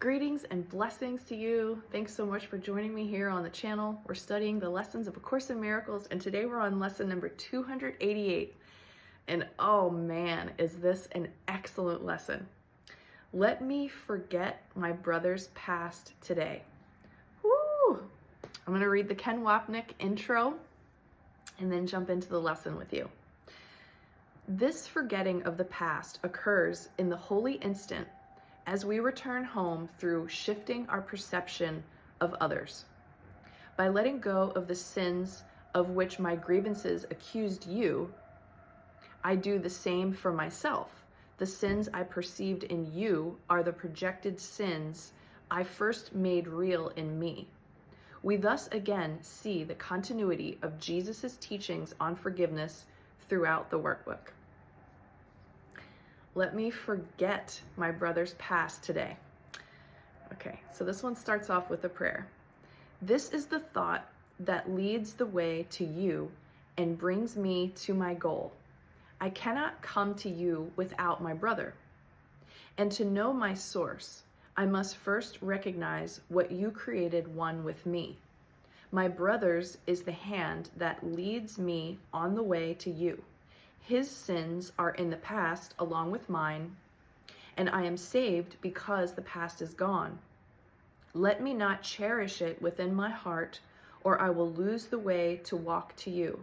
Greetings and blessings to you. Thanks so much for joining me here on the channel. We're studying the lessons of A Course in Miracles, and today we're on lesson number 288. And oh man, is this an excellent lesson. Let me forget my brother's past today. Woo! I'm going to read the Ken Wapnick intro and then jump into the lesson with you. This forgetting of the past occurs in the holy instant as we return home through shifting our perception of others. By letting go of the sins of which my grievances accused you, I do the same for myself. The sins I perceived in you are the projected sins I first made real in me. We thus again see the continuity of Jesus' teachings on forgiveness throughout the workbook. Let me forget my brother's past today. Okay, so this one starts off with a prayer. This is the thought that leads the way to you and brings me to my goal. I cannot come to you without my brother. And to know my source, I must first recognize what you created one with me. My brother's is the hand that leads me on the way to you. His sins are in the past along with mine, and I am saved because the past is gone. Let me not cherish it within my heart, or I will lose the way to walk to you.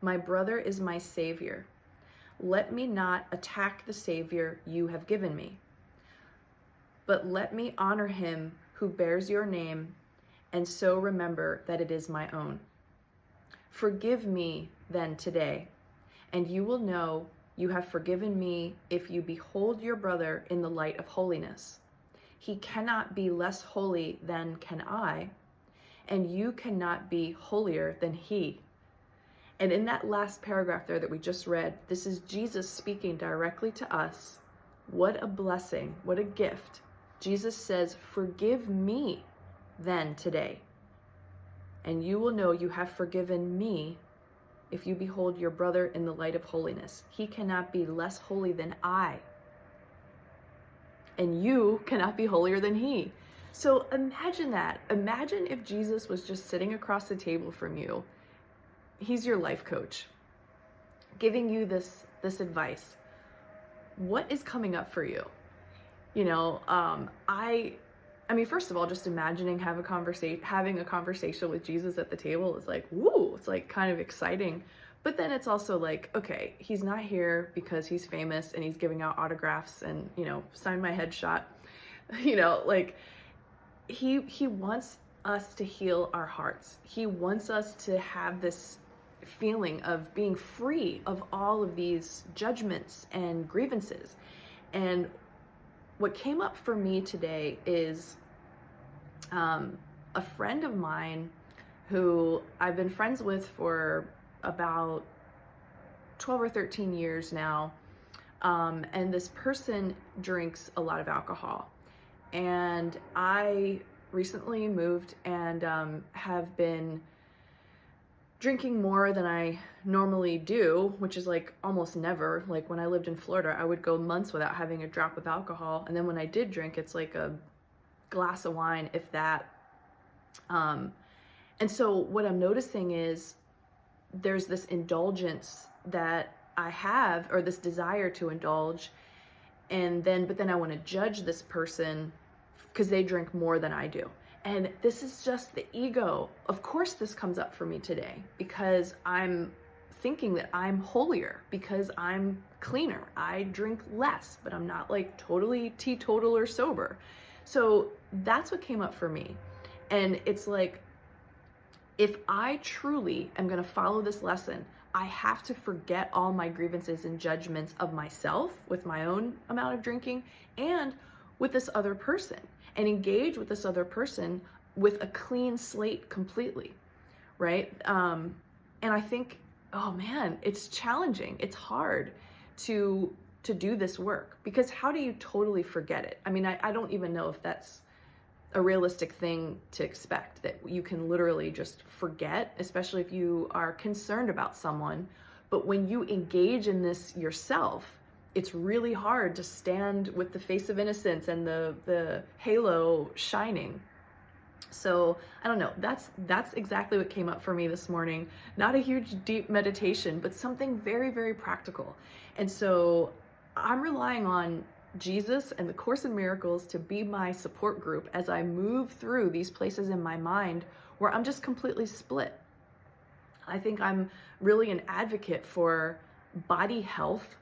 My brother is my Savior. Let me not attack the Savior you have given me, but let me honor him who bears your name, and so remember that it is my own. Forgive me then today, and you will know you have forgiven me if you behold your brother in the light of holiness. He cannot be less holy than can I, and you cannot be holier than he. And in that last paragraph there that we just read, this is Jesus speaking directly to us. What a blessing, what a gift. Jesus says, forgive me then today, and you will know you have forgiven me if you behold your brother in the light of holiness. He cannot be less holy than I, and you cannot be holier than he. So imagine that. Imagine if Jesus was just sitting across the table from you. He's your life coach, giving you this advice. What is coming up for you? You know, I mean, first of all, just imagining having a conversation with Jesus at the table is like, woo, it's like kind of exciting. But then it's also like, okay, he's not here because he's famous and he's giving out autographs and, you know, sign my headshot. You know, like he wants us to heal our hearts. He wants us to have this feeling of being free of all of these judgments and grievances. And what came up for me today is a friend of mine who I've been friends with for about 12 or 13 years now. And this person drinks a lot of alcohol. And I recently moved and have been drinking more than I normally do, which is like almost never. Like when I lived in Florida, I would go months without having a drop of alcohol. And then when I did drink, it's like a glass of wine, if that. And so what I'm noticing is there's this indulgence that I have, or this desire to indulge. But then I want to judge this person because they drink more than I do. And this is just the ego. Of course this comes up for me today because I'm thinking that I'm holier because I'm cleaner. I drink less, but I'm not like totally teetotal or sober. So that's what came up for me. And it's like, if I truly am going to follow this lesson, I have to forget all my grievances and judgments of myself with my own amount of drinking and with this other person, and engage with this other person with a clean slate completely, right? And I think, oh man, it's challenging. It's hard to do this work, because how do you totally forget it? I mean, I don't even know if that's a realistic thing to expect, that you can literally just forget, especially if you are concerned about someone. But when you engage in this yourself, it's really hard to stand with the face of innocence and the halo shining. So I don't know, that's exactly what came up for me this morning. Not a huge deep meditation, but something very, very practical. And so I'm relying on Jesus and the Course in Miracles to be my support group as I move through these places in my mind where I'm just completely split. I think I'm really an advocate for body health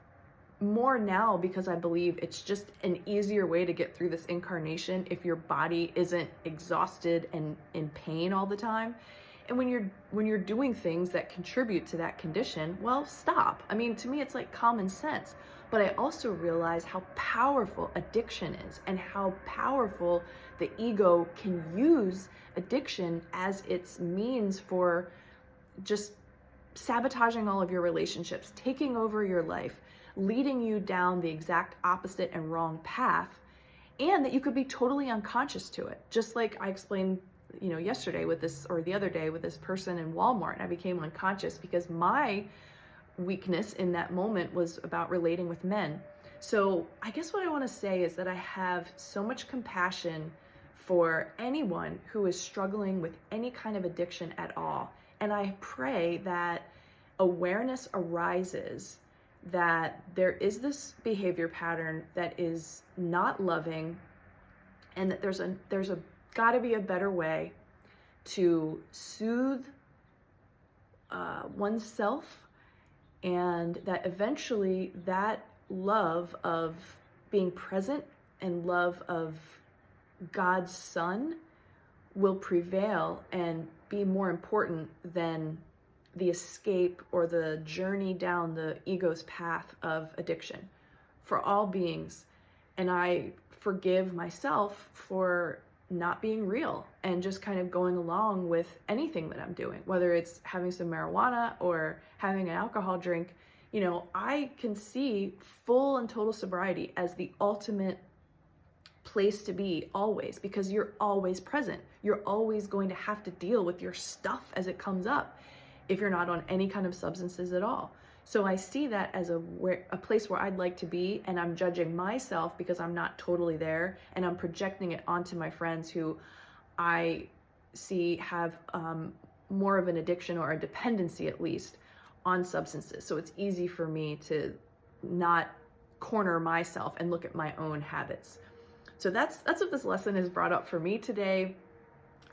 more now because I believe it's just an easier way to get through this incarnation if your body isn't exhausted and in pain all the time. And when you're doing things that contribute to that condition, well, stop. I mean, to me, it's like common sense. But I also realize how powerful addiction is and how powerful the ego can use addiction as its means for just sabotaging all of your relationships, taking over your life, leading you down the exact opposite and wrong path, and that you could be totally unconscious to it. Just like I explained, yesterday with this, or the other day with this person in Walmart, I became unconscious because my weakness in that moment was about relating with men. So I guess what I want to say is that I have so much compassion for anyone who is struggling with any kind of addiction at all. And I pray that awareness arises that there is this behavior pattern that is not loving, and that there's got to be a better way to soothe oneself, and that eventually that love of being present and love of God's Son will prevail and be more important than the escape or the journey down the ego's path of addiction for all beings. And I forgive myself for not being real and just kind of going along with anything that I'm doing, whether it's having some marijuana or having an alcohol drink. I can see full and total sobriety as the ultimate place to be always, because you're always present. You're always going to have to deal with your stuff as it comes up if you're not on any kind of substances at all. So I see that as a place where I'd like to be, and I'm judging myself because I'm not totally there, and I'm projecting it onto my friends who I see have more of an addiction, or a dependency at least, on substances. So it's easy for me to not corner myself and look at my own habits. So that's what this lesson has brought up for me today.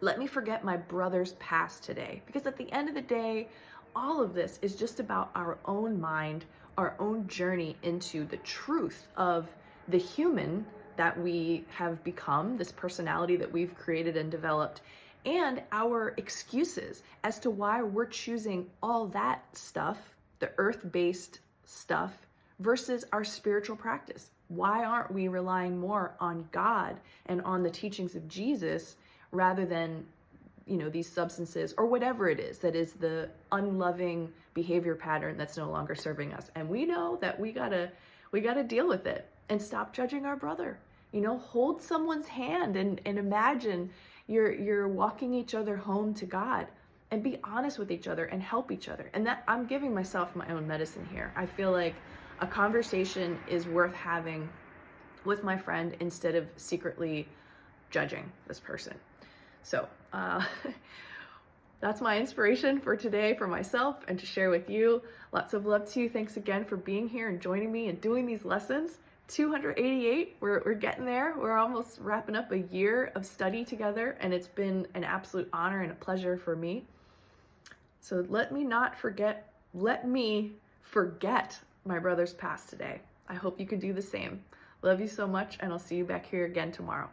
Let me forget my brother's past today, because at the end of the day, all of this is just about our own mind, our own journey into the truth of the human that we have become, this personality that we've created and developed, and our excuses as to why we're choosing all that stuff, the earth-based stuff, versus our spiritual practice. Why aren't we relying more on God and on the teachings of Jesus rather than, these substances or whatever it is that is the unloving behavior pattern that's no longer serving us? And we know that we gotta deal with it and stop judging our brother. Hold someone's hand and imagine you're walking each other home to God, and be honest with each other and help each other. And that I'm giving myself my own medicine here. I feel like a conversation is worth having with my friend instead of secretly judging this person. So that's my inspiration for today, for myself, and to share with you. Lots of love to you. Thanks again for being here and joining me and doing these lessons. 288, we're getting there. We're almost wrapping up a year of study together, and it's been an absolute honor and a pleasure for me. So let me forget my brother's past today. I hope you can do the same. Love you so much, and I'll see you back here again tomorrow.